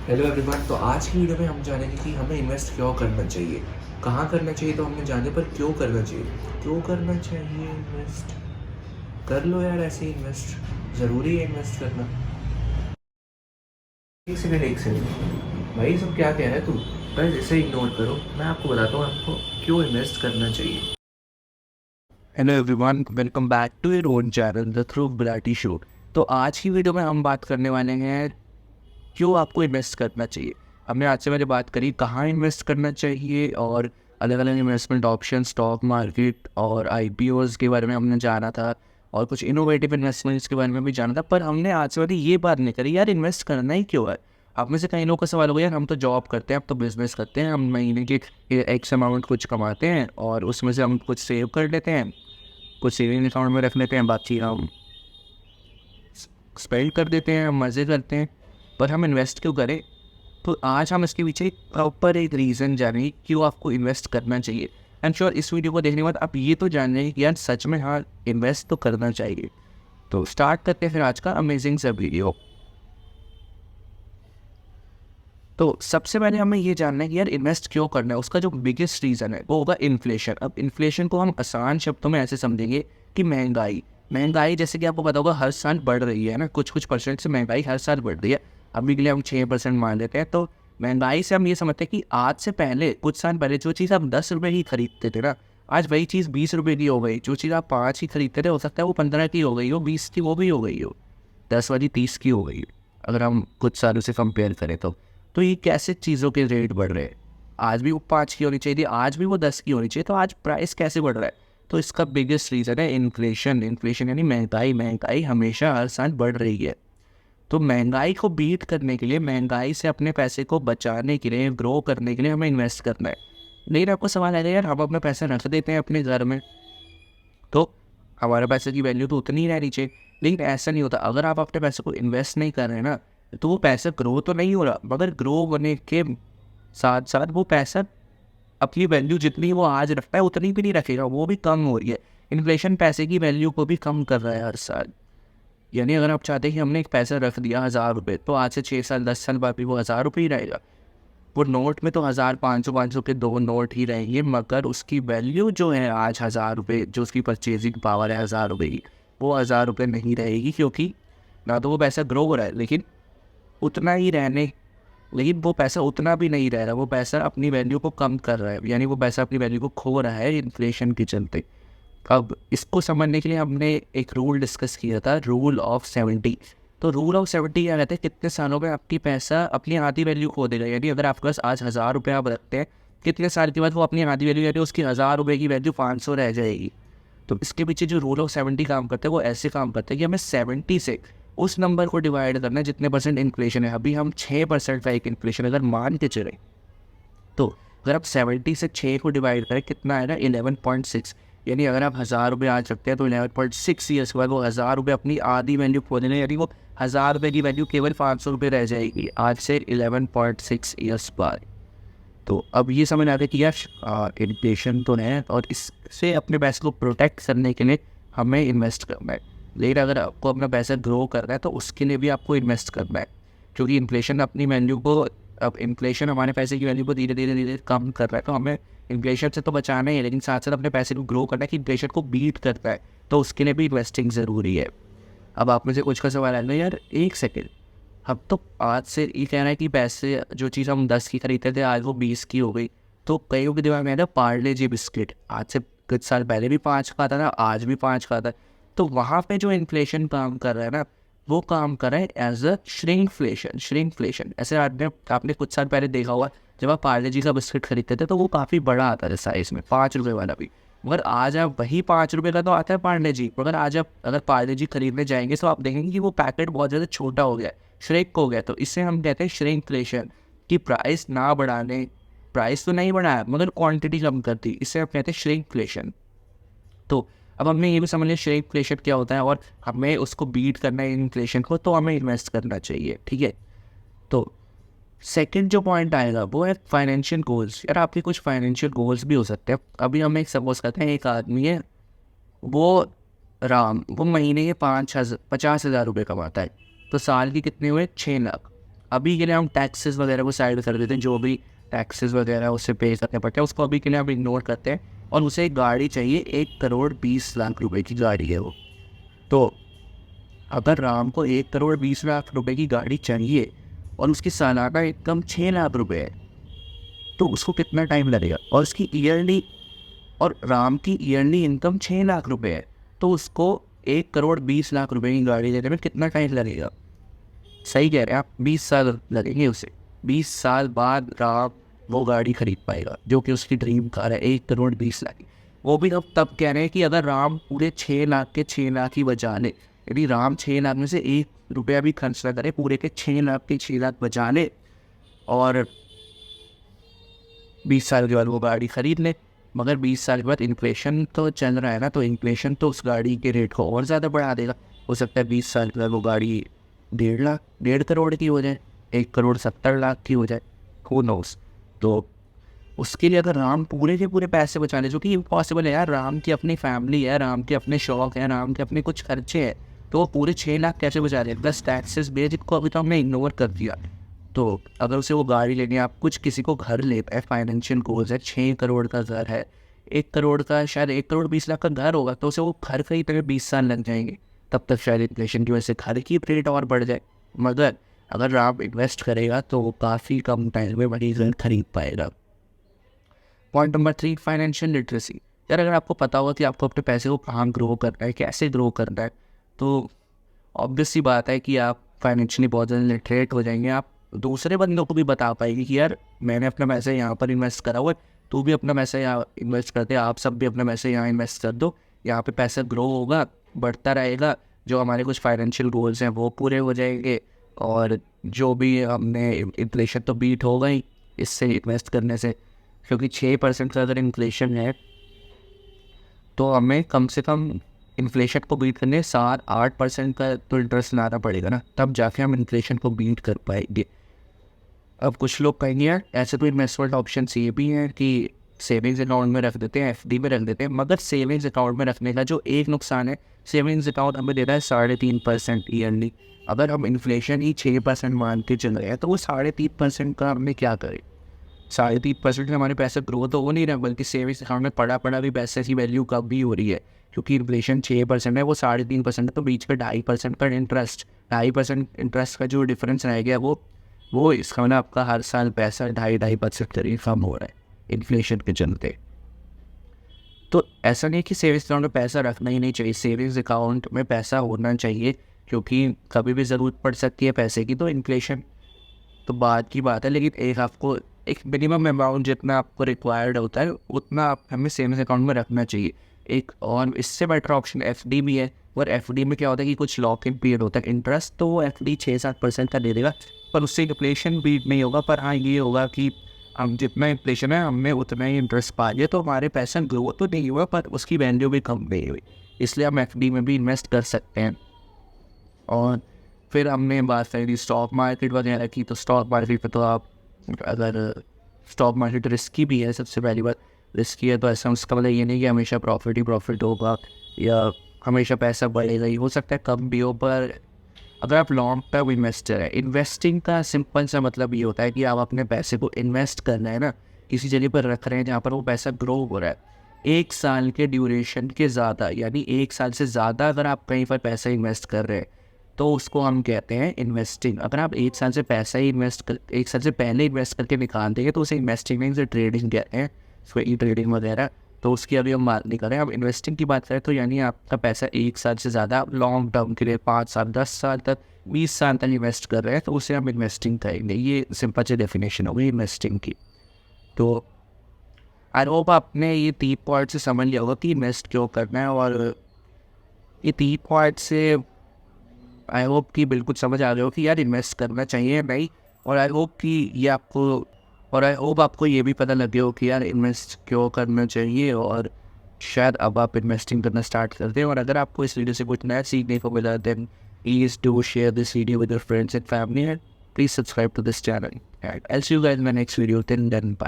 Hello everyone. तो आज की वीडियो में हम जानेंगे कि हमें इन्वेस्ट क्यों करना चाहिए, कहाँ करना चाहिए तो हमने जाने, पर क्यों करना चाहिए, क्यों करना चाहिए इन्वेस्ट। कर लो यार, ऐसे ही इन्वेस्ट ज़रूरी है इन्वेस्ट करना। एक सेकंड भाई, सब क्या कह रहा है तू? बस इसे इग्नोर करो, मैं आपको बताता हूँ आपको क्यों इन्वेस्ट करना चाहिए। Hello everyone, welcome back to your own channel the Dhruv Gulati show. तो आज की वीडियो में हम बात करने वाले हैं क्यों आपको इन्वेस्ट करना चाहिए। हमने आज से पहले बात करी कहाँ इन्वेस्ट करना चाहिए और अलग अलग इन्वेस्टमेंट ऑप्शन, स्टॉक मार्केट और आईपीओज़ के बारे में हमने जाना था और कुछ इनोवेटिव इन्वेस्टमेंट्स के बारे में भी जाना था। पर हमने आज से पहले ये बात नहीं करी यार इन्वेस्ट करना ही क्यों है। आप में से कई लोगों का सवाल होगा यार हम तो जॉब करते हैं, अब तो बिजनेस करते हैं, हम महीने के एक्स अमाउंट कुछ कमाते हैं और उसमें से हम कुछ सेव कर लेते हैं, कुछ सेविंग अकाउंट में रख लेते हैं, बाकी हम स्पेंड कर देते हैं, हम मज़े करते हैं, पर हम इन्वेस्ट क्यों करें। तो आज हम इसके पीछे प्रॉपर एक रीज़न जानेंगे क्यों आपको इन्वेस्ट करना चाहिए। एंड श्योर इस वीडियो को देखने के बाद आप ये तो जान रहे हैं कि यार सच में हाँ इन्वेस्ट तो करना चाहिए। तो स्टार्ट करते हैं फिर आज का अमेजिंग सा वीडियो। तो सबसे पहले हमें ये जानना है कि यार इन्वेस्ट क्यों करना है। उसका जो बिगेस्ट रीज़न है वो होगा इन्फ्लेशन। अब इन्फ्लेशन को हम आसान शब्दों में ऐसे समझेंगे कि महंगाई। महंगाई जैसे कि आपको पता होगा हर साल बढ़ रही है ना, कुछ कुछ परसेंट से महंगाई हर साल बढ़ रही है। अभी के लिए हम 6% मान लेते हैं। तो महंगाई से हम ये समझते हैं कि आज से पहले कुछ साल पहले जो चीज़ आप 10 रुपये की खरीदते थे ना, आज वही चीज़ 20 रुपये की हो गई। जो चीज़ आप 5 की खरीदते थे हो सकता है वो 15 की हो गई हो, 20 की वो भी हो गई हो, 10 वाली 30 की हो गई, अगर हम कुछ सालों से कंपेयर करें तो ये कैसे चीज़ों के रेट बढ़ रहे हैं। आज भी वो 5 की होनी चाहिए थी, आज भी वो 10 की होनी चाहिए, तो आज प्राइस कैसे बढ़ रहा है। तो इसका बिगेस्ट रीज़न है इन्फ्लेशन। इन्फ्लेशन यानी महंगाई। महंगाई हमेशा हर साल बढ़ रही है। तो महंगाई को बीट करने के लिए, महंगाई से अपने पैसे को बचाने के लिए, ग्रो करने के लिए हमें इन्वेस्ट करना है। लेकिन आपको सवाल आएगा यार हम अपने पैसे रख देते हैं अपने घर में, तो हमारे पैसे की वैल्यू तो उतनी ही रहनी चाहिए। लेकिन ऐसा नहीं होता। अगर आप अपने पैसे को इन्वेस्ट नहीं कर रहे हैं ना, तो वो पैसा ग्रो तो नहीं हो रहा, मगर ग्रो होने के साथ साथ वो पैसा अपनी वैल्यू जितनी वो आज रखता है उतनी भी नहीं रखेगा, वो भी कम हो रही है। इन्फ्लेशन पैसे की वैल्यू को भी कम कर रहा है हर साल। यानी अगर आप चाहते हैं कि हमने एक पैसा रख दिया 1000 रुपये, तो आज से 6 साल 10 साल बाद भी वो 1000 रुपये ही रहेगा। वो नोट में तो 1000, 500 के 2 नोट ही रहेंगे, मगर उसकी वैल्यू जो है आज 1000 रुपये, जो उसकी परचेजिंग पावर है 1000 रुपये की, वो 1000 रुपये नहीं रहेगी। क्योंकि ना तो वो पैसा ग्रो हो रहा है, उतना ही रहने लेकिन वो पैसा उतना भी नहीं रह रहा, वो पैसा अपनी वैल्यू को कम कर रहा है, यानी वो पैसा अपनी वैल्यू को खो रहा है इन्फ्लेशन के चलते। अब इसको समझने के लिए हमने एक रूल डिस्कस किया था, रूल ऑफ 70। तो रूल ऑफ 70 क्या कहते हैं, कितने सालों में आपकी पैसा अपनी आधी वैल्यू खो देगा। यानी अगर आपके पास आज 1000 रुपये आप रखते हैं, कितने साल के बाद वो अपनी आधी वैल्यू, यानी उसकी 1000 रुपये की वैल्यू 500 रह जाएगी। तो इसके पीछे जो रूल ऑफ 70 काम करते हैं वो ऐसे काम करते हैं कि हमें 70 से उस नंबर को डिवाइड करना है जितने परसेंट इन्फ्लेशन है। अभी हम 6% का एक इन्फ्लेशन अगर मान के चले, तो अगर आप 70 से 6 को डिवाइड करें कितना आएगा, 11.6। यानी अगर आप 1000 रुपये आज रखते हैं तो 11.6 ईयर्स के बाद वो 1000 रुपये अपनी आधी वैल्यू खो देंगे। यानी वो 1000 रुपये की वैल्यू केवल 500 रुपये रह जाएगी आज से 11.6 ईयर्स बाद। तो अब ये समझ आता है कि यार इन्फ्लेशन तो है और इससे अपने पैसे को प्रोटेक्ट करने के लिए हमें इन्वेस्ट करना है। लेकिन अगर आपको अपना पैसा ग्रो करना है तो उसके लिए भी आपको इन्वेस्ट करना है, क्योंकि इन्फ्लेशन अपनी वैल्यू को, अब इन्फ्लेशन हमारे पैसे की वैल्यू को धीरे धीरे धीरे कम कर रहा है। तो हमें इन्फ्लेशन से तो बचाना ही है, लेकिन साथ साथ अपने पैसे को ग्रो करना है कि इन्फ्लेशन को बीट करता है, तो उसके लिए भी इन्वेस्टिंग ज़रूरी है। अब आप में से कुछ का सवाल आएगा यार एक सेकेंड, अब तो आज से ये कह रहा है कि पैसे जो चीज़ हम 10 की खरीदते थे आज वो 20 की हो गई। तो कईयों के दिमाग में है ना पार्ले जी बिस्किट, आज से कुछ साल पहले भी 5 का था ना, आज भी 5 का था। तो वहाँ पे जो इन्फ्लेशन काम कर रहा है ना, वो काम कर रहा है एज अ श्रिंकफ्लेशन। श्रिंकफ्लेशन ऐसे आपने कुछ साल पहले देखा होगा, जब आप पार्ले जी का बिस्किट खरीदते थे तो वो काफ़ी बड़ा आता था साइज़ में, 5 रुपये वाला भी। मगर आज आप वही 5 रुपये का तो आता है पार्ले जी, मगर आज आप अगर पार्ले जी खरीदने जाएंगे तो आप देखेंगे कि वो पैकेट बहुत ज़्यादा छोटा हो गया है, श्रिंक हो गया। तो इससे हम कहते हैं श्रिंकफ्लेशन, कि प्राइस ना बढ़ाने, प्राइस तो नहीं बढ़ाया मगर क्वांटिटी कम कर दी, इससे हम कहते हैं श्रिंकफ्लेशन। तो अब हमने ये भी समझ लिया श्रिंकफ्लेशन क्या होता है और हमें उसको बीट करना है इन्फ्लेशन को, तो हमें इन्वेस्ट करना चाहिए, ठीक है। तो सेकंड जो पॉइंट आएगा वो है फाइनेंशियल गोल्स। यार आपके कुछ फाइनेंशियल गोल्स भी हो सकते हैं। अभी हम एक सपोज करते हैं, एक आदमी है, वो वो महीने के 50,000 रुपये कमाता है, तो साल की कितने हुए, 6 लाख। अभी के लिए हम टैक्सेस वगैरह को साइड कर देते हैं, जो भी टैक्सेस वगैरह उससे पे करने पड़ते हैं उसको अभी के लिए हम इग्नोर करते हैं, और उसे एक गाड़ी चाहिए, 1,20,00,000 रुपए की गाड़ी है वो। तो अगर राम को 1,20,00,000 रुपए की गाड़ी चाहिए और उसकी सालाना इनकम 6 लाख रुपए है, तो उसको कितना टाइम लगेगा? और उसकी ईयरली, और राम की ईयरली इनकम 6 लाख रुपए है, तो उसको 1,20,00,000 रुपए की गाड़ी लेने में कितना टाइम लगेगा? सही कह रहे हैं आप, 20 साल लगेंगे उसे। 20 साल बाद राम वो गाड़ी खरीद पाएगा जो कि उसकी ड्रीम कार है, 1,20,00,000 की। वो भी अब तब कह रहे हैं कि अगर राम पूरे 6 लाख के 6 लाख ही बचा ले, यदि राम 6 लाख में से 1 रुपया भी खर्च ना करे, पूरे के 6 लाख के 6 लाख बचा ले और 20 साल के बाद वो गाड़ी खरीद ले। मगर 20 साल के बाद इन्फ्लेशन तो चल रहा है ना, तो इन्फ्लेशन तो उस गाड़ी के रेट को और ज़्यादा बढ़ा देगा। हो सकता है 20 साल के बाद वो गाड़ी 1.5 करोड़ की हो जाए, 1,70,00,000 की हो जाए, हू नोस। तो उसके लिए अगर राम पूरे के पूरे पैसे बचा ले, जो कि इम्पॉसिबल है यार, राम की अपनी फैमिली है, राम के अपने शौक हैं, राम के अपने कुछ खर्चे हैं, तो वो पूरे 6 लाख कैसे बचा ले? प्लस टैक्सेस बे, जिनको अभी तो हमने इग्नोर कर दिया। तो अगर उसे वो गाड़ी लेनी है, आप कुछ किसी को घर लेता है, फाइनेंशियल गोल्स है, 6 करोड़ का घर है, 1 करोड़ का शायद 1,20,00,000 का घर होगा, तो उसे वो घर खरीदने में 20 साल लग जाएंगे। तब तक शायद इन्फ्लेशन की वजह से घर की रेट और बढ़ जाए। मगर अगर आप इन्वेस्ट करेगा तो वो काफ़ी कम टाइम में बड़ी घर खरीद पाएगा। Point number 3, financial literacy. यार अगर आपको पता होगा कि आपको अपने पैसे को कहाँ ग्रो करना है, कैसे ग्रो करना है, तो ऑब्वियस सी बात है कि आप फाइनेंशियली बहुत ज़्यादा लिटरेट हो जाएंगे। आप दूसरे बंदों को भी बता पाएंगे कि यार मैंने अपना पैसा यहाँ पर इन्वेस्ट करा हुआ है, तू भी अपना पैसा यहाँ इन्वेस्ट करते, आप सब भी अपना पैसा यहाँ इन्वेस्ट कर दो, यहाँ पे पैसा ग्रो होगा, बढ़ता रहेगा, जो हमारे कुछ फाइनेंशियल गोल्स हैं वो पूरे हो जाएंगे, और जो भी हमने इन्फ्लेशन तो बीट होगा ही इससे इन्वेस्ट करने से, क्योंकि 6% का अगर इन्फ्लेशन है तो हमें कम से कम इन्फ्लेशन को बीट करने 7-8% का तो इंटरेस्ट लाना पड़ेगा ना, तब जाके हम इन्फ्लेशन को बीट कर पाएंगे। अब कुछ लोग कहेंगे यार ऐसे तो इन्वेस्टमेंट ऑप्शन ये भी हैं कि सेविंग्स अकाउंट में रख देते हैं, एफडी में रख देते हैं, मगर सेविंग्स अकाउंट में रखने का जो एक नुकसान है, सेविंग्स अकाउंट हमें देता है 3.5% ईयरली। अगर हम इन्फ्लेशन ही 6% मान के चल रहे हैं तो वो 3.5% का हमने क्या करें? 3.5% हमारे पैसे ग्रो तो हो नहीं रहा, बल्कि सेविंग्स अकाउंट में पड़ा भी पैसे की वैल्यू कम भी हो रही है, क्योंकि इन्फ्लेशन 6% है, वो 3.5% है, तो बीच में 2.5% का इंटरेस्ट, 2.5% इंटरेस्ट का जो डिफरेंस रह गया वो इसका मतलब आपका हर साल पैसा 2.5% करीब कम हो रहा है इन्फ्लेशन के चलते। तो ऐसा नहीं कि सेविंग्स अकाउंट में पैसा रखना ही नहीं चाहिए, सेविंग्स अकाउंट में पैसा होना चाहिए, क्योंकि कभी भी ज़रूरत पड़ सकती है पैसे की। तो इन्फ्लेशन तो बात की बात है, लेकिन एक आपको एक मिनिमम अमाउंट जितना आपको रिक्वायर्ड होता है उतना आप हमें सेविंग्स अकाउंट में रखना चाहिए। एक और इससे बेटर ऑप्शन एफडी भी है, और एफडी में क्या होता है कि कुछ लॉक इन पीरियड होता है, इंटरेस्ट तो वो एफडी 6-7% का दे देगा, पर उससे इन्फ्लेशन बीट नहीं होगा। पर हाँ ये होगा कि हम जितना इन्फ्लेशन है हमने उतना ही इंटरेस्ट पा लिया, तो हमारे पैसा ग्रो तो नहीं हुआ पर उसकी वैल्यू भी कम नहीं हुई, इसलिए हम एफडी में भी इन्वेस्ट कर सकते हैं। और फिर हमने बात करी स्टॉक मार्केट वगैरह की, तो स्टॉक मार्केट पे तो आप अगर स्टॉक मार्केट रिस्की भी है, सबसे पहली बात रिस्की है, तो ऐसा उसका मतलब ये नहीं कि हमेशा प्रॉफिट ही प्रॉफिट होगा या हमेशा पैसा बढ़ेगा ही, हो सकता है कम भी हो। पर अगर आप लॉन्ग टर्म इन्वेस्टर है, इन्वेस्टिंग का सिंपल सा मतलब ये होता है कि आप अपने पैसे को इन्वेस्ट करना है ना, किसी जगह पर रख रहे हैं जहाँ पर वो पैसा ग्रो हो रहा है। 1 साल के ड्यूरेशन के ज़्यादा, यानी 1 साल से ज़्यादा अगर आप कहीं पर पैसा इन्वेस्ट कर रहे हैं तो उसको हम कहते हैं इन्वेस्टिंग। अगर आप 1 साल से पैसा ही 1 साल से पहले इन्वेस्ट करके निकाल देंगे तो उसे इन्वेस्टिंग नहीं, ट्रेडिंग कहते हैं, उसको ई ट्रेडिंग वगैरह, तो उसकी अभी हम बात नहीं करें। अब इन्वेस्टिंग की बात करें तो यानी आपका पैसा 1 साल से ज़्यादा लॉन्ग टर्म के लिए 5 साल 10 साल तक 20 साल तक इन्वेस्ट कर रहे हैं, तो उसे हम इन्वेस्टिंग करेंगे। ये सिंपल सी डेफिनेशन हो गई इन्वेस्टिंग की। तो आई होप आपने ये 3 पॉइंट से समझ लिया होगा कि इन्वेस्ट क्यों करना है, और ये 3 पॉइंट से आई होप कि बिल्कुल समझ आ गए हो कि यार इन्वेस्ट करना चाहिए या नहीं। और आई होप कि ये आपको, और आई होप आपको ये भी पता लगे हो कि यार इन्वेस्ट क्यों करना चाहिए, और शायद अब आप इन्वेस्टिंग करना स्टार्ट कर दें। और अगर आपको इस वीडियो से कुछ नया सीखने को मिला then please do share this video with your friends and family, and please subscribe to this channel, and I'll see you guys in my next video. Till then, bye.